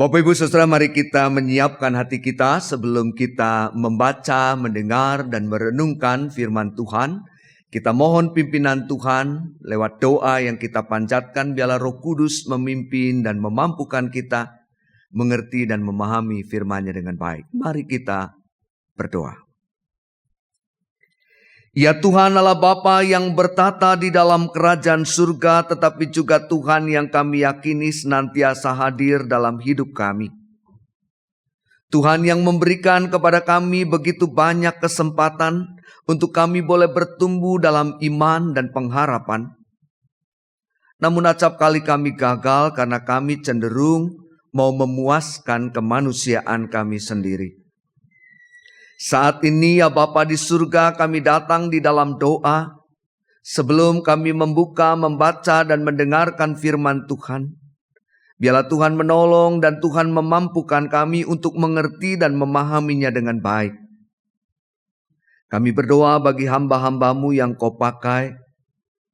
Bapak Ibu Saudara, mari kita menyiapkan hati kita sebelum kita membaca, mendengar, dan merenungkan firman Tuhan. Kita mohon pimpinan Tuhan lewat doa yang kita panjatkan, biarlah Roh Kudus memimpin dan memampukan kita mengerti dan memahami firman-Nya dengan baik. Mari kita berdoa. Ya Tuhan Allah Bapa yang bertata di dalam kerajaan surga, tetapi juga Tuhan yang kami yakini senantiasa hadir dalam hidup kami. Tuhan yang memberikan kepada kami begitu banyak kesempatan untuk kami boleh bertumbuh dalam iman dan pengharapan. Namun acap kali kami gagal karena kami cenderung mau memuaskan kemanusiaan kami sendiri. Saat ini ya Bapa di surga, kami datang di dalam doa. Sebelum kami membuka, membaca dan mendengarkan firman Tuhan, biarlah Tuhan menolong dan Tuhan memampukan kami untuk mengerti dan memahaminya dengan baik. Kami berdoa bagi hamba-hambamu yang Kau pakai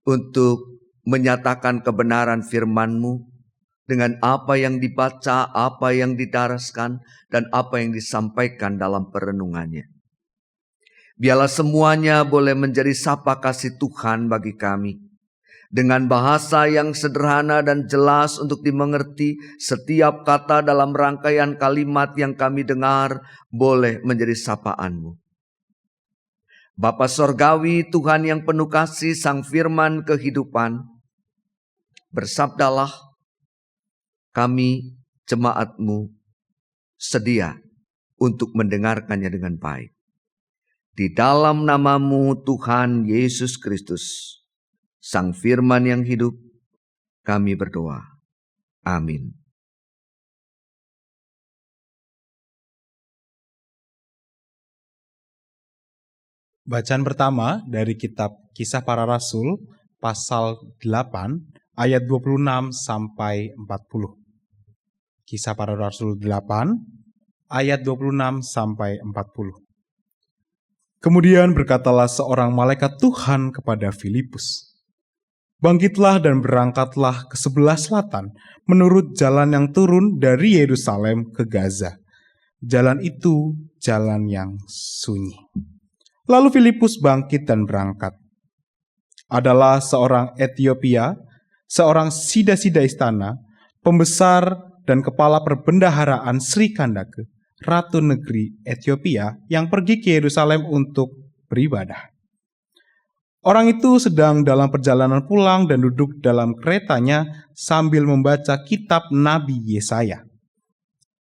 untuk menyatakan kebenaran firman-Mu dengan apa yang dibaca, apa yang didaraskan, dan apa yang disampaikan dalam perenungannya. Biarlah semuanya boleh menjadi sapa kasih Tuhan bagi kami. Dengan bahasa yang sederhana dan jelas untuk dimengerti, setiap kata dalam rangkaian kalimat yang kami dengar boleh menjadi sapaan-Mu. Bapa Sorgawi, Tuhan yang penuh kasih, Sang Firman kehidupan, bersabdalah, kami jemaat-Mu sedia untuk mendengarkannya dengan baik. Di dalam nama-Mu Tuhan Yesus Kristus, Sang Firman yang hidup, kami berdoa. Amin. Bacaan pertama dari kitab Kisah Para Rasul pasal 8 ayat 26 sampai 40. Kisah Para Rasul 8 ayat 26 sampai 40. Kemudian berkatalah seorang malaikat Tuhan kepada Filipus, "Bangkitlah dan berangkatlah ke sebelah selatan menurut jalan yang turun dari Yerusalem ke Gaza. Jalan itu jalan yang sunyi." Lalu Filipus bangkit dan berangkat. Adalah seorang Etiopia, seorang sida-sida istana, pembesar dan kepala perbendaharaan Sri Kandake, Ratu Negeri Etiopia yang pergi ke Yerusalem untuk beribadah. Orang itu sedang dalam perjalanan pulang dan duduk dalam keretanya sambil membaca kitab Nabi Yesaya.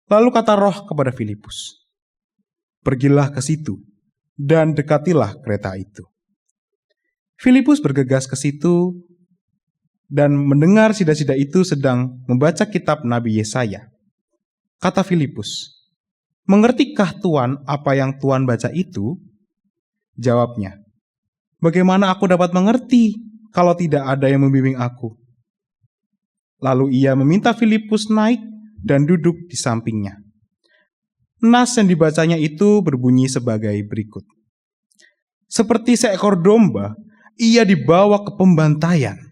Lalu kata Roh kepada Filipus, "Pergilah ke situ dan dekatilah kereta itu." Filipus bergegas ke situ dan mendengar sida-sida itu sedang membaca kitab Nabi Yesaya. Kata Filipus, "Mengertikah Tuan apa yang Tuan baca itu?" Jawabnya, "Bagaimana aku dapat mengerti kalau tidak ada yang membimbing aku?" Lalu ia meminta Filipus naik dan duduk di sampingnya. Nas yang dibacanya itu berbunyi sebagai berikut. "Seperti seekor domba, ia dibawa ke pembantaian.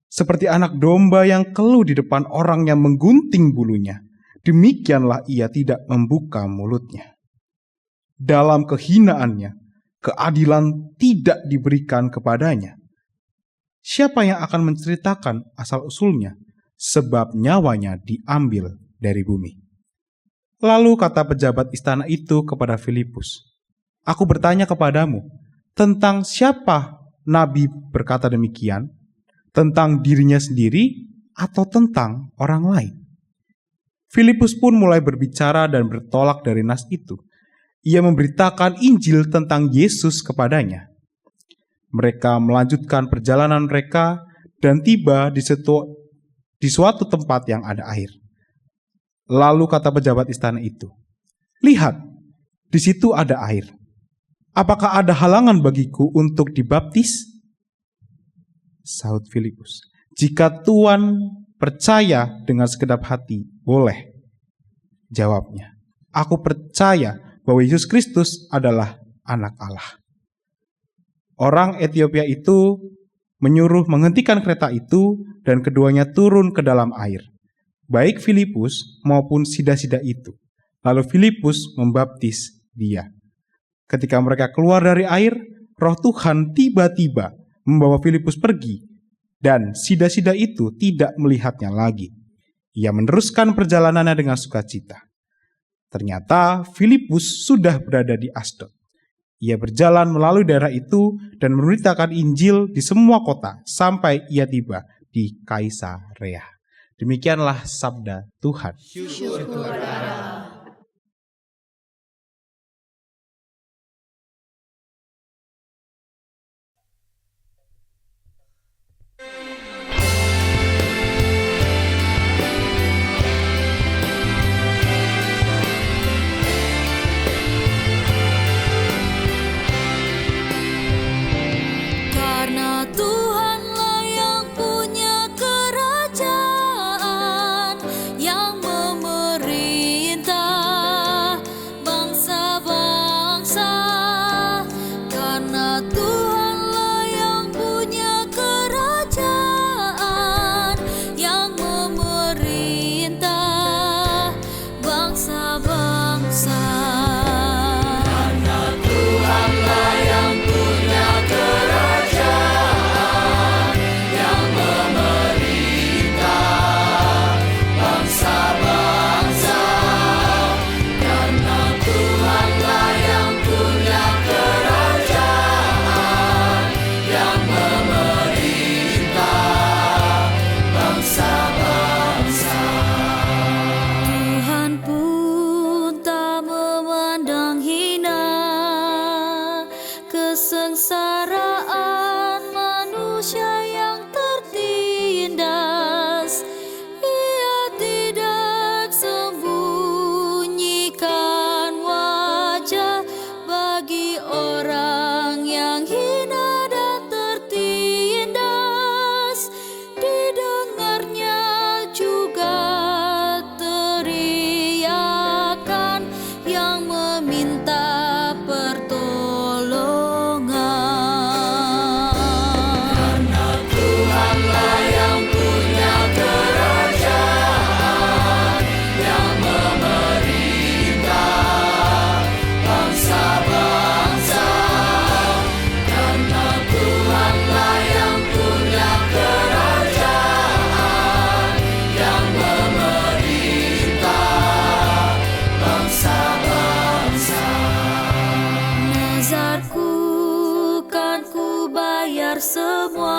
Seperti anak domba yang keluh di depan orang yang menggunting bulunya, demikianlah ia tidak membuka mulutnya. Dalam kehinaannya, keadilan tidak diberikan kepadanya. Siapa yang akan menceritakan asal-usulnya, sebab nyawanya diambil dari bumi?" Lalu kata pejabat istana itu kepada Filipus, "Aku bertanya kepadamu, tentang siapa Nabi berkata demikian? Tentang dirinya sendiri atau tentang orang lain?" Filipus pun mulai berbicara dan bertolak dari nas itu. Ia memberitakan Injil tentang Yesus kepadanya. Mereka melanjutkan perjalanan mereka dan tiba di suatu tempat yang ada air. Lalu kata pejabat istana itu, "Lihat, di situ ada air. Apakah ada halangan bagiku untuk dibaptis?" Sahut Filipus, "Jika Tuan percaya dengan segenap hati, boleh." Jawabnya, "Aku percaya bahwa Yesus Kristus adalah Anak Allah." Orang Etiopia itu menyuruh menghentikan kereta itu dan keduanya turun ke dalam air. baik Filipus maupun sida-sida itu. Lalu Filipus membaptis dia. Ketika mereka keluar dari air, Roh Tuhan tiba-tiba membawa Filipus pergi, dan sida-sida itu tidak melihatnya lagi. Ia meneruskan perjalanannya dengan sukacita. Ternyata Filipus sudah berada di Asdod. Ia berjalan melalui daerah itu dan memberitakan Injil di semua kota sampai ia tiba di Kaisarea. Demikianlah sabda Tuhan. Syukur Allah. Karena Tuhanlah yang punya kerajaan, yang memerintah bangsa-bangsa. Karena Tuhanlah yang punya kerajaan, yang memerintah bangsa-bangsa. Karena Tuhanlah yang punya kerajaan, yang memerintah bangsa-bangsa. Karena Tuhanlah yang punya kerajaan, yang memerintah bangsa-bangsa. Tuhan pun tak memandang hina kesengsaraan manusia yang tertindas. Ia tidak sembunyikan wajah bagi orang yang hina dan tertindas. Didengarnya juga teriakan yang meminta pertolongan. Karena Tuhanlah yang punya kerajaan, yang memerintah bangsa-bangsa. Karena Tuhanlah yang punya kerajaan, yang memerintah bangsa-bangsa. Nazarku kan ku bayar semua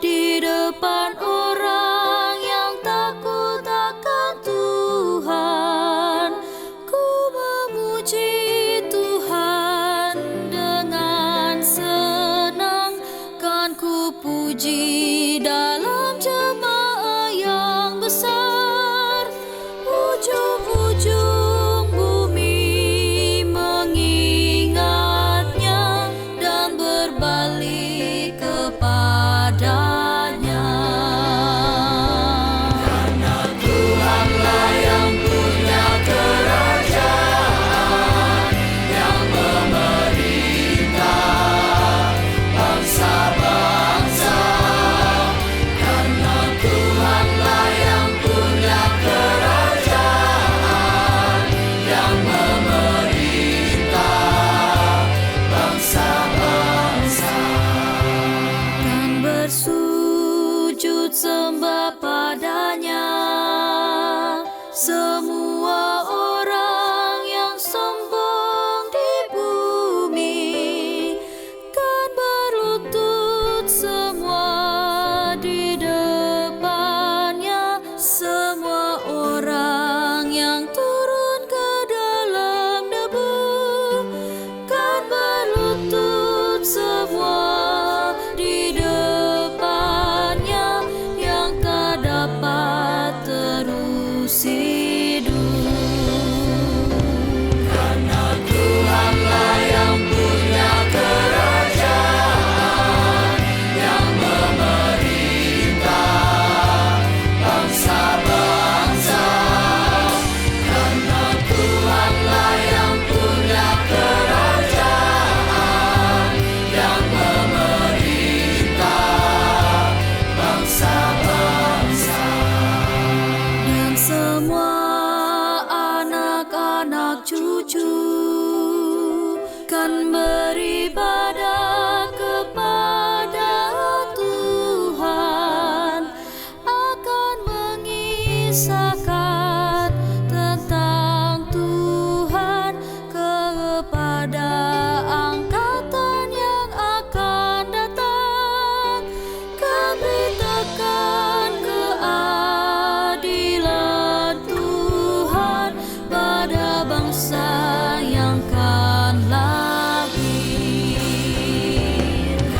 di depan orang yang takut akan Tuhan. Ku memuji Tuhan dengan senang, kan ku puji dalam jemaah yang besar. Ujung-ujung bumi mengingatnya dan berbalik akan beribadah kepada Tuhan, akan mengisahkan tentang Tuhan kepada angkatan yang akan datang. Kan beritakan keadilan Tuhan pada bangsa yang kan lahir.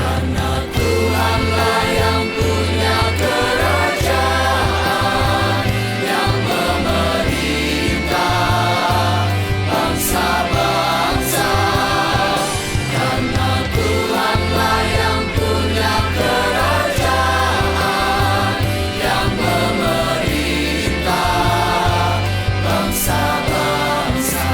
Karena Tuhanlah yang punya kerajaan, yang memerintah bangsa-bangsa. Karena Tuhanlah yang punya kerajaan, yang memerintah bangsa-bangsa.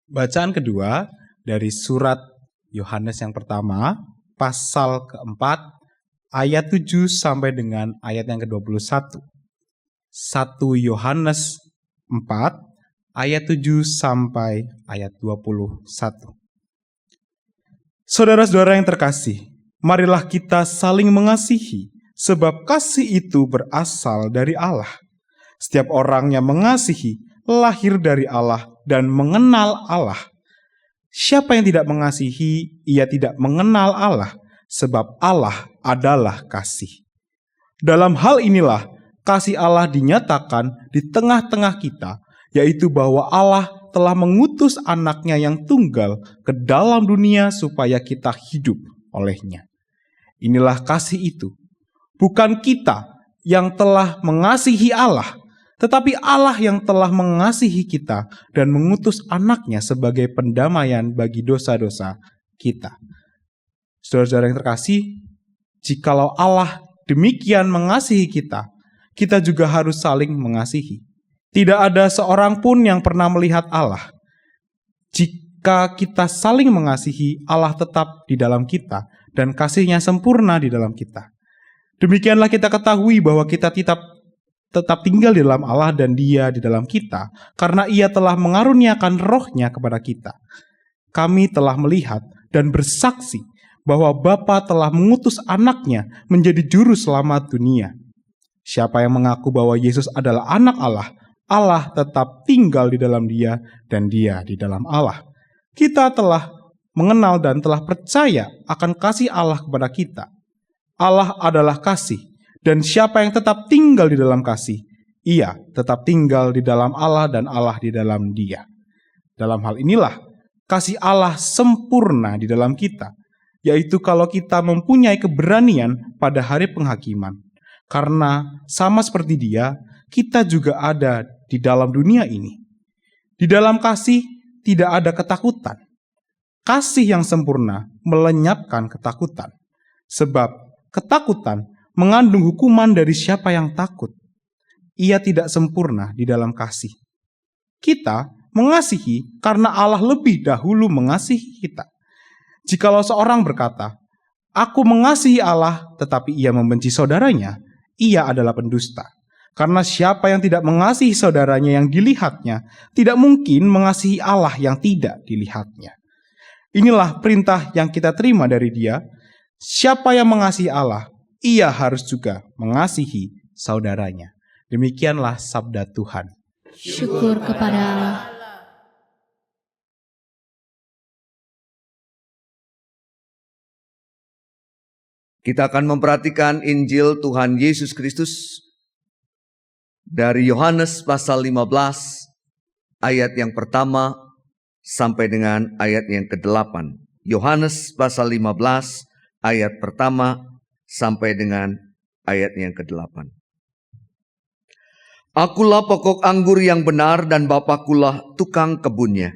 Bacaan kedua dari surat Yohanes yang pertama, pasal keempat, ayat 7 sampai dengan ayat yang ke-21. 1 Yohanes 4, ayat 7 sampai ayat 21. Saudara-saudara yang terkasih, marilah kita saling mengasihi, sebab kasih itu berasal dari Allah. Setiap orang yang mengasihi lahir dari Allah dan mengenal Allah. Siapa yang tidak mengasihi, ia tidak mengenal Allah, sebab Allah adalah kasih. Dalam hal inilah kasih Allah dinyatakan di tengah-tengah kita, yaitu bahwa Allah telah mengutus anaknya yang tunggal ke dalam dunia supaya kita hidup olehnya. Inilah kasih itu. Bukan kita yang telah mengasihi Allah, tetapi Allah yang telah mengasihi kita dan mengutus anaknya sebagai pendamaian bagi dosa-dosa kita. Saudara-saudara yang terkasih, jikalau Allah demikian mengasihi kita, kita juga harus saling mengasihi. Tidak ada seorang pun yang pernah melihat Allah. Jika kita saling mengasihi, Allah tetap di dalam kita dan kasih-Nya sempurna di dalam kita. Demikianlah kita ketahui bahwa kita tetap tinggal di dalam Allah dan Dia di dalam kita, karena Ia telah mengaruniakan Roh-Nya kepada kita. Kami telah melihat dan bersaksi bahwa Bapa telah mengutus anaknya menjadi juru selamat dunia. Siapa yang mengaku bahwa Yesus adalah anak Allah, Allah tetap tinggal di dalam Dia dan Dia di dalam Allah. Kita telah mengenal dan telah percaya akan kasih Allah kepada kita. Allah adalah kasih, dan siapa yang tetap tinggal di dalam kasih, ia tetap tinggal di dalam Allah dan Allah di dalam Dia. Dalam hal inilah kasih Allah sempurna di dalam kita, yaitu kalau kita mempunyai keberanian pada hari penghakiman. Karena sama seperti Dia, kita juga ada di dalam dunia ini. Di dalam kasih tidak ada ketakutan. Kasih yang sempurna melenyapkan ketakutan. Sebab ketakutan mengandung hukuman dari siapa yang takut. Ia tidak sempurna di dalam kasih. Kita mengasihi karena Allah lebih dahulu mengasihi kita. Jikalau seorang berkata, "Aku mengasihi Allah," tetapi ia membenci saudaranya, ia adalah pendusta. Karena siapa yang tidak mengasihi saudaranya yang dilihatnya, tidak mungkin mengasihi Allah yang tidak dilihatnya. Inilah perintah yang kita terima dari Dia. Siapa yang mengasihi Allah, ia harus juga mengasihi saudaranya. Demikianlah sabda Tuhan. Syukur kepada Allah. Kita akan memperhatikan Injil Tuhan Yesus Kristus dari Yohanes pasal 15 ayat yang pertama sampai dengan ayat yang ke-8. Yohanes pasal 15 ayat pertama sampai dengan ayat yang ke-8. Akulah pokok anggur yang benar dan Bapakulah tukang kebunnya.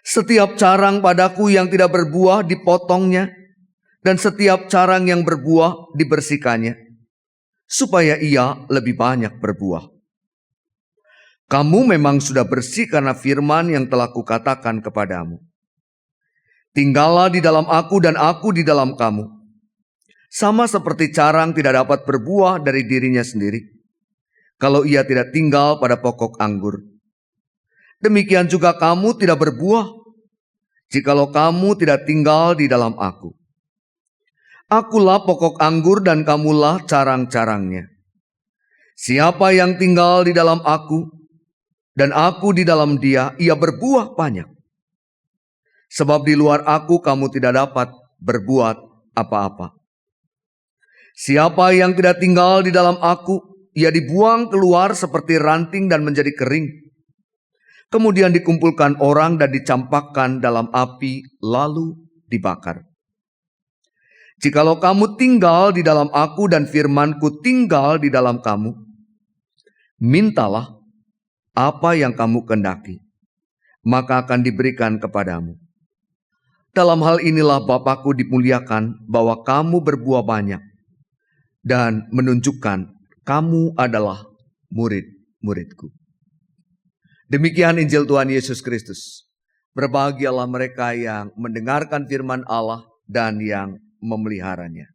Setiap carang padaku yang tidak berbuah dipotongnya, dan setiap carang yang berbuah dibersihkannya, supaya ia lebih banyak berbuah. Kamu memang sudah bersih karena firman yang telah kukatakan kepadamu. Tinggallah di dalam aku dan aku di dalam kamu. Sama seperti carang tidak dapat berbuah dari dirinya sendiri, kalau ia tidak tinggal pada pokok anggur. Demikian juga kamu tidak berbuah, jikalau kamu tidak tinggal di dalam aku. Akulah pokok anggur dan kamulah carang-carangnya. Siapa yang tinggal di dalam aku, dan aku di dalam dia, ia berbuah banyak. Sebab di luar aku kamu tidak dapat berbuat apa-apa. Siapa yang tidak tinggal di dalam aku, ia dibuang keluar seperti ranting dan menjadi kering. Kemudian dikumpulkan orang dan dicampakkan dalam api, lalu dibakar. Jikalau kamu tinggal di dalam aku dan firmanku tinggal di dalam kamu, mintalah apa yang kamu kehendaki, maka akan diberikan kepadamu. Dalam hal inilah Bapakku dimuliakan, bahwa kamu berbuah banyak, dan menunjukkan kamu adalah murid-muridku. Demikian Injil Tuhan Yesus Kristus. Berbahagialah mereka yang mendengarkan firman Allah dan yang memeliharanya.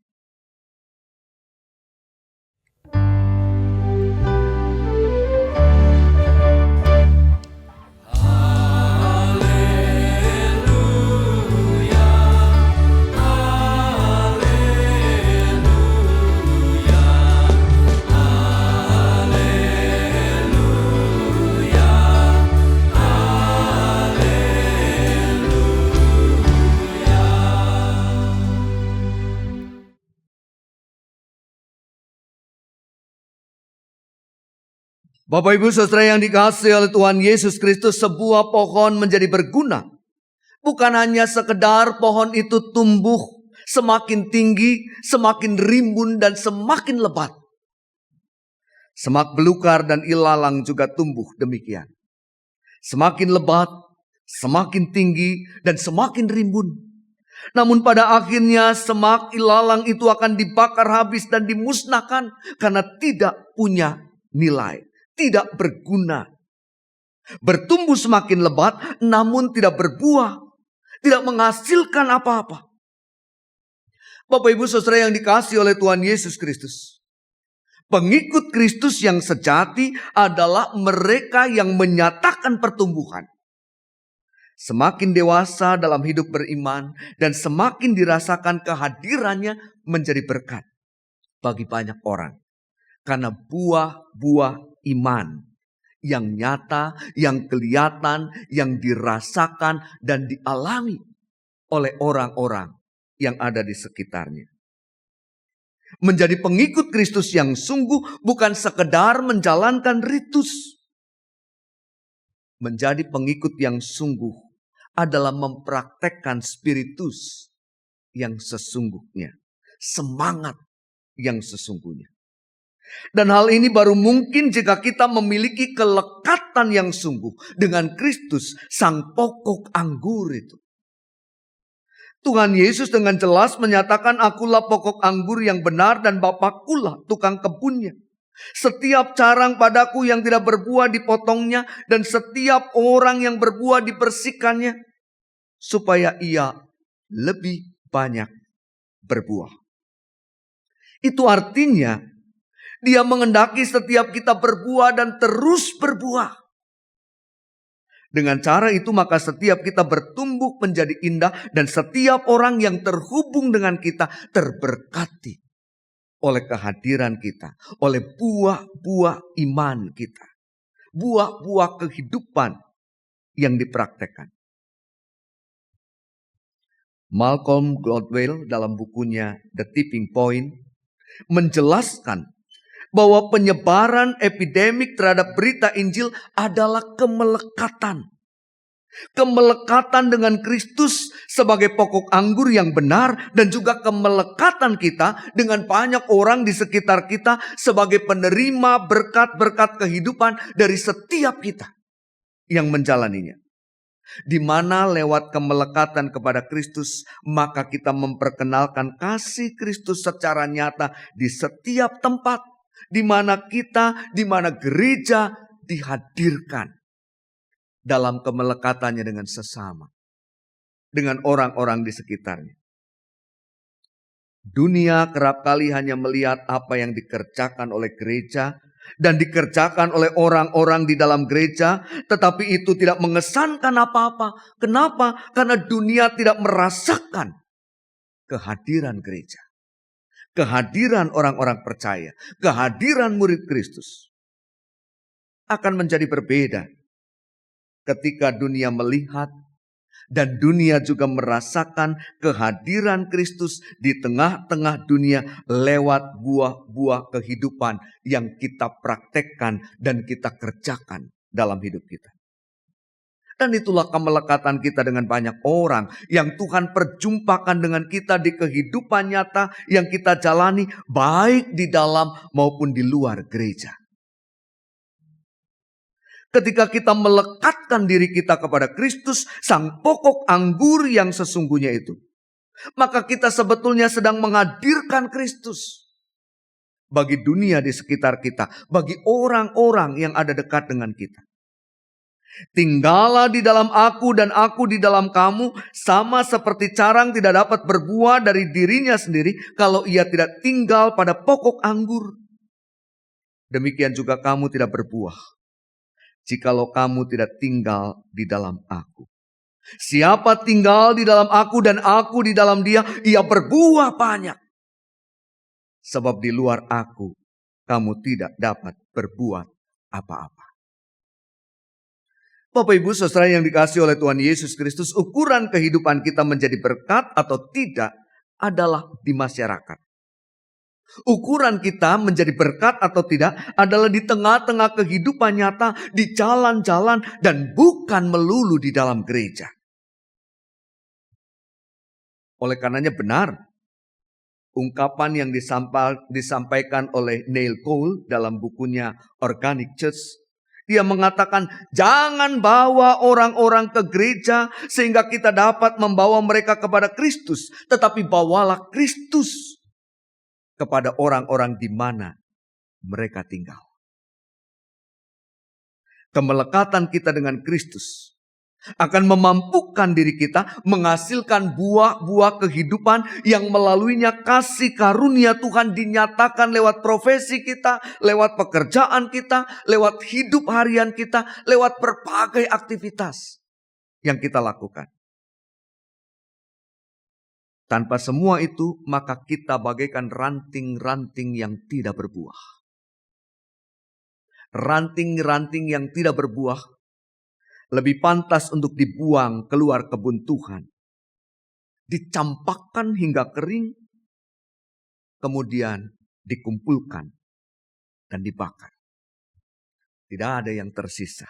Bapak Ibu Saudara yang dikasihi oleh Tuhan Yesus Kristus, sebuah pohon menjadi berguna. Bukan hanya sekedar pohon itu tumbuh semakin tinggi, semakin rimbun dan semakin lebat. Semak belukar dan ilalang juga tumbuh demikian. Semakin lebat, semakin tinggi dan semakin rimbun. Namun pada akhirnya semak ilalang itu akan dibakar habis dan dimusnahkan karena tidak punya nilai. Tidak berguna. Bertumbuh semakin lebat namun tidak berbuah. Tidak menghasilkan apa-apa. Bapak Ibu Saudara yang dikasihi oleh Tuhan Yesus Kristus. Pengikut Kristus yang sejati adalah mereka yang menyatakan pertumbuhan. Semakin dewasa dalam hidup beriman dan semakin dirasakan kehadirannya menjadi berkat bagi banyak orang. Karena buah-buah iman yang nyata, yang kelihatan, yang dirasakan dan dialami oleh orang-orang yang ada di sekitarnya. Menjadi pengikut Kristus yang sungguh bukan sekedar menjalankan ritus. Menjadi pengikut yang sungguh adalah mempraktekkan spiritus yang sesungguhnya. Semangat yang sesungguhnya. Dan hal ini baru mungkin jika kita memiliki kelekatan yang sungguh dengan Kristus, sang pokok anggur itu. Tuhan Yesus dengan jelas menyatakan, akulah pokok anggur yang benar dan Bapakkulah tukang kebunnya. Setiap carang padaku yang tidak berbuah dipotongnya, dan setiap orang yang berbuah dibersihkannya, supaya ia lebih banyak berbuah. Itu artinya, Dia menghendaki setiap kita berbuah dan terus berbuah. Dengan cara itu maka setiap kita bertumbuh menjadi indah dan setiap orang yang terhubung dengan kita terberkati oleh kehadiran kita, oleh buah-buah iman kita, buah-buah kehidupan yang dipraktekkan. Malcolm Gladwell dalam bukunya The Tipping Point menjelaskan bahwa penyebaran epidemik terhadap berita Injil adalah kemelekatan. Kemelekatan dengan Kristus sebagai pokok anggur yang benar dan juga kemelekatan kita dengan banyak orang di sekitar kita sebagai penerima berkat-berkat kehidupan dari setiap kita yang menjalaninya. Di mana lewat kemelekatan kepada Kristus, maka kita memperkenalkan kasih Kristus secara nyata di setiap tempat. Di mana kita, di mana gereja dihadirkan dalam kemelekatannya dengan sesama. Dengan orang-orang di sekitarnya. Dunia kerap kali hanya melihat apa yang dikerjakan oleh gereja dan dikerjakan oleh orang-orang di dalam gereja, tetapi itu tidak mengesankan apa-apa. Kenapa? Karena dunia tidak merasakan kehadiran gereja, kehadiran orang-orang percaya, kehadiran murid Kristus. Akan menjadi berbeda ketika dunia melihat dan dunia juga merasakan kehadiran Kristus di tengah-tengah dunia lewat buah-buah kehidupan yang kita praktekkan dan kita kerjakan dalam hidup kita. Dan itulah kemelekatan kita dengan banyak orang yang Tuhan perjumpakan dengan kita di kehidupan nyata yang kita jalani baik di dalam maupun di luar gereja. Ketika kita melekatkan diri kita kepada Kristus, sang pokok anggur yang sesungguhnya itu, maka kita sebetulnya sedang menghadirkan Kristus bagi dunia di sekitar kita, bagi orang-orang yang ada dekat dengan kita. Tinggallah di dalam aku dan aku di dalam kamu, sama seperti carang tidak dapat berbuah dari dirinya sendiri kalau ia tidak tinggal pada pokok anggur. Demikian juga kamu tidak berbuah jikalau kamu tidak tinggal di dalam aku. Siapa tinggal di dalam aku dan aku di dalam dia, ia berbuah banyak. Sebab di luar aku, kamu tidak dapat berbuat apa-apa. Bapak Ibu Saudara yang dikasihi oleh Tuhan Yesus Kristus, ukuran kehidupan kita menjadi berkat atau tidak adalah di masyarakat. Ukuran kita menjadi berkat atau tidak adalah di tengah-tengah kehidupan nyata, di jalan-jalan, dan bukan melulu di dalam gereja. Oleh karenanya benar ungkapan yang disampaikan oleh Neil Cole dalam bukunya Organic Church. Dia mengatakan, jangan bawa orang-orang ke gereja sehingga kita dapat membawa mereka kepada Kristus, tetapi bawalah Kristus kepada orang-orang di mana mereka tinggal. Kemelekatan kita dengan Kristus akan memampukan diri kita menghasilkan buah-buah kehidupan yang melaluinya kasih karunia Tuhan dinyatakan lewat profesi kita, lewat pekerjaan kita, lewat hidup harian kita, lewat berbagai aktivitas yang kita lakukan. Tanpa semua itu, maka kita bagaikan ranting-ranting yang tidak berbuah. Ranting-ranting yang tidak berbuah lebih pantas untuk dibuang keluar kebun Tuhan. Dicampakkan hingga kering, kemudian dikumpulkan dan dibakar. Tidak ada yang tersisa.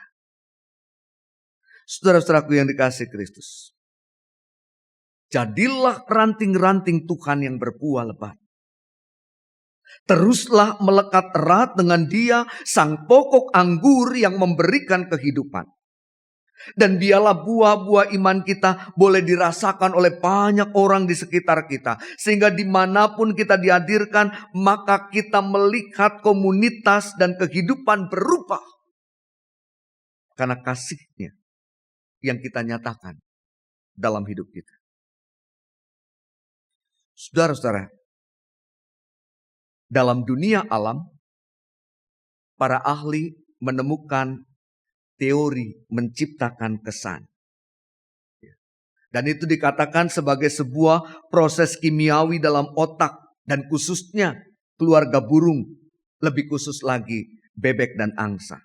Saudara-saudaraku yang dikasihi Kristus, jadilah ranting-ranting Tuhan yang berbuah lebat. Teruslah melekat erat dengan Dia, sang pokok anggur yang memberikan kehidupan. Dan biarlah buah-buah iman kita boleh dirasakan oleh banyak orang di sekitar kita. Sehingga dimanapun kita dihadirkan, maka kita melihat komunitas dan kehidupan berubah. Karena kasih-Nya yang kita nyatakan dalam hidup kita. Saudara-saudara, dalam dunia alam, para ahli menemukan teori menciptakan kesan. Dan itu dikatakan sebagai sebuah proses kimiawi dalam otak dan khususnya keluarga burung, lebih khusus lagi bebek dan angsa.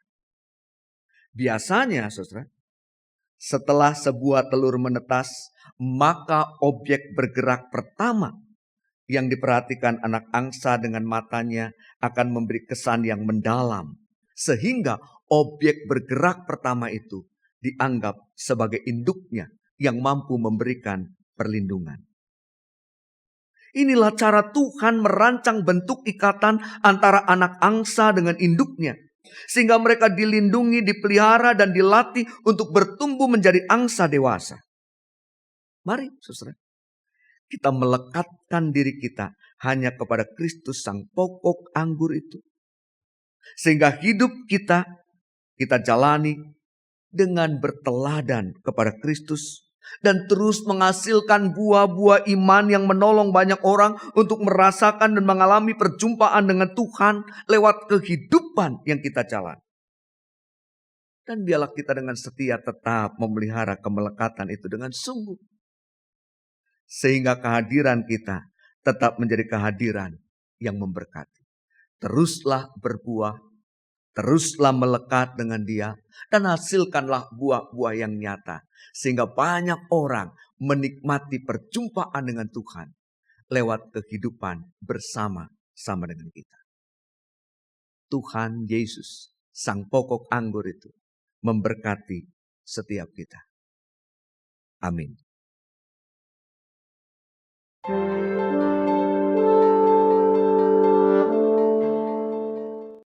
Biasanya, saudara, setelah sebuah telur menetas, maka objek bergerak pertama yang diperhatikan anak angsa dengan matanya akan memberi kesan yang mendalam. Sehingga objek bergerak pertama itu dianggap sebagai induknya yang mampu memberikan perlindungan. Inilah cara Tuhan merancang bentuk ikatan antara anak angsa dengan induknya. Sehingga mereka dilindungi, dipelihara, dan dilatih untuk bertumbuh menjadi angsa dewasa. Mari, saudara, kita melekatkan diri kita hanya kepada Kristus sang pokok anggur itu. Sehingga hidup kita jalani dengan berteladan kepada Kristus dan terus menghasilkan buah-buah iman yang menolong banyak orang untuk merasakan dan mengalami perjumpaan dengan Tuhan lewat kehidupan yang kita jalani. Dan biarlah kita dengan setia tetap memelihara kemelekatan itu dengan sungguh. Sehingga kehadiran kita tetap menjadi kehadiran yang memberkati. Teruslah berbuah, teruslah melekat dengan Dia, dan hasilkanlah buah-buah yang nyata. Sehingga banyak orang menikmati perjumpaan dengan Tuhan lewat kehidupan bersama-sama dengan kita. Tuhan Yesus, Sang Pokok Anggur itu, memberkati setiap kita. Amin.